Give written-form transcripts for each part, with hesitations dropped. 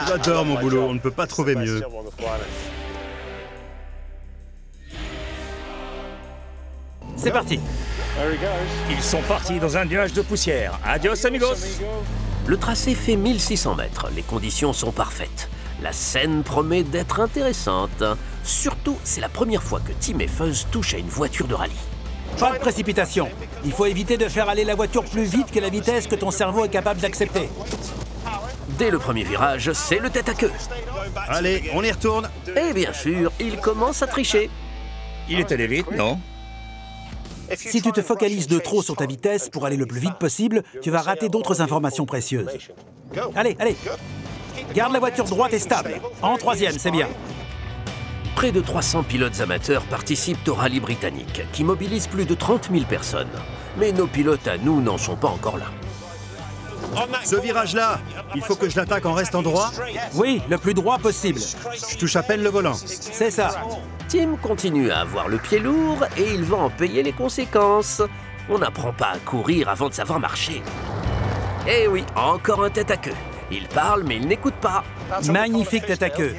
J'adore mon boulot, on ne peut pas trouver mieux. C'est parti. Ils sont partis dans un nuage de poussière. Adios, amigos. Le tracé fait 1600 mètres, les conditions sont parfaites. La scène promet d'être intéressante. Surtout, c'est la première fois que Tim et Fuzz touchent à une voiture de rallye. Pas de précipitation. Il faut éviter de faire aller la voiture plus vite que la vitesse que ton cerveau est capable d'accepter. Dès le premier virage, c'est le tête-à-queue. Allez, on y retourne. Et bien sûr, il commence à tricher. Il est allé vite, non? Si tu te focalises de trop sur ta vitesse pour aller le plus vite possible, tu vas rater d'autres informations précieuses. Allez, allez. Garde la voiture droite et stable. En troisième, c'est bien. Près de 300 pilotes amateurs participent au rallye britannique, qui mobilise plus de 30 000 personnes. Mais nos pilotes à nous n'en sont pas encore là. Ce virage-là, il faut que je l'attaque en restant droit. Oui, le plus droit possible. Je touche à peine le volant. C'est ça. Tim continue à avoir le pied lourd et il va en payer les conséquences. On n'apprend pas à courir avant de savoir marcher. Eh oui, encore un tête-à-queue. Il parle, mais il n'écoute pas. Magnifique tête-à-queue.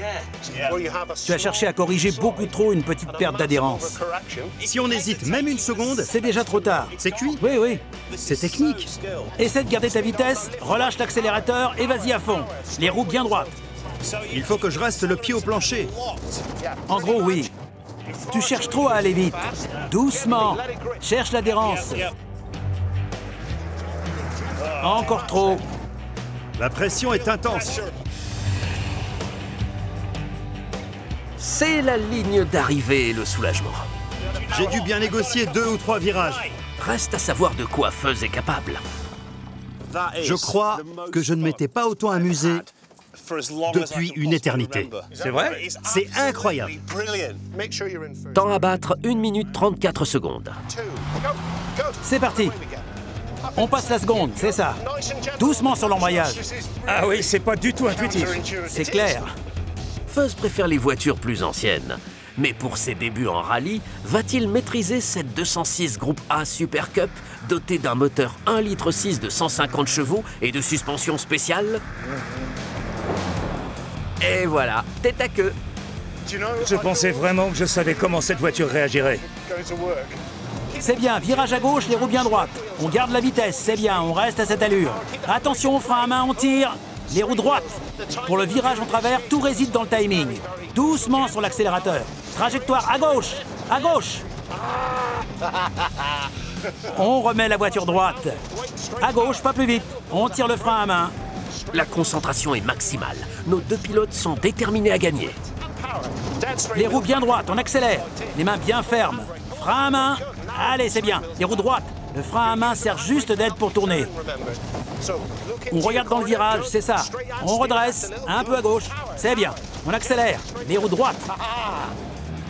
Tu as cherché à corriger beaucoup trop une petite perte d'adhérence. Si on hésite même une seconde, C'est déjà trop tard. c'est cuit. Oui, oui. C'est technique. Essaie de garder ta vitesse, relâche l'accélérateur et vas-y à fond. Les roues bien droites. Il faut que je reste le pied au plancher. En gros, oui. Tu cherches trop à aller vite. Doucement. Cherche l'adhérence. Encore trop. La pression est intense. C'est la ligne d'arrivée et le soulagement. J'ai dû bien négocier 2 ou 3 virages. Reste à savoir de quoi Fuzz est capable. Je crois que je ne m'étais pas autant amusé depuis une éternité. C'est vrai? C'est incroyable. Temps à battre 1 minute 34 secondes. C'est parti. On passe la seconde, c'est ça. Doucement sur l'embrayage. Ah oui, c'est pas du tout intuitif. C'est clair. Fuzz préfère les voitures plus anciennes. Mais pour ses débuts en rallye, va-t-il maîtriser cette 206 Groupe A Super Cup dotée d'un moteur 1,6 litre de 150 chevaux et de suspension spéciale? Et voilà, tête à queue. Je pensais vraiment que je savais comment cette voiture réagirait. C'est bien, virage à gauche, les roues bien droites. On garde la vitesse, c'est bien, on reste à cette allure. Attention, frein à main, on tire. Les roues droites. Pour le virage en travers, tout réside dans le timing. Doucement sur l'accélérateur. Trajectoire à gauche, à gauche. On remet la voiture droite. À gauche, pas plus vite. On tire le frein à main. La concentration est maximale. Nos deux pilotes sont déterminés à gagner. Les roues bien droites, on accélère. Les mains bien fermes. Frein à main. Allez, c'est bien. Les roues droites. Le frein à main sert juste d'aide pour tourner. On regarde dans le virage, c'est ça. On redresse, un peu à gauche. C'est bien. On accélère. Les roues droites.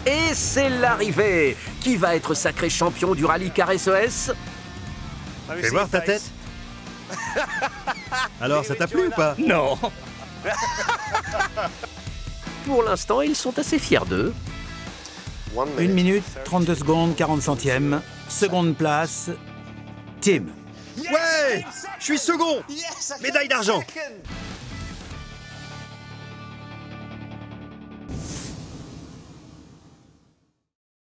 Et c'est l'arrivée. Qui va être sacré champion du rallye car SOS? Fais voir ta tête. Alors, ça t'a plu ou pas? Non. Pour l'instant, ils sont assez fiers d'eux. 1 minute, 32 secondes, 40 centièmes. Seconde place, Tim. Ouais! Je suis second! Médaille d'argent!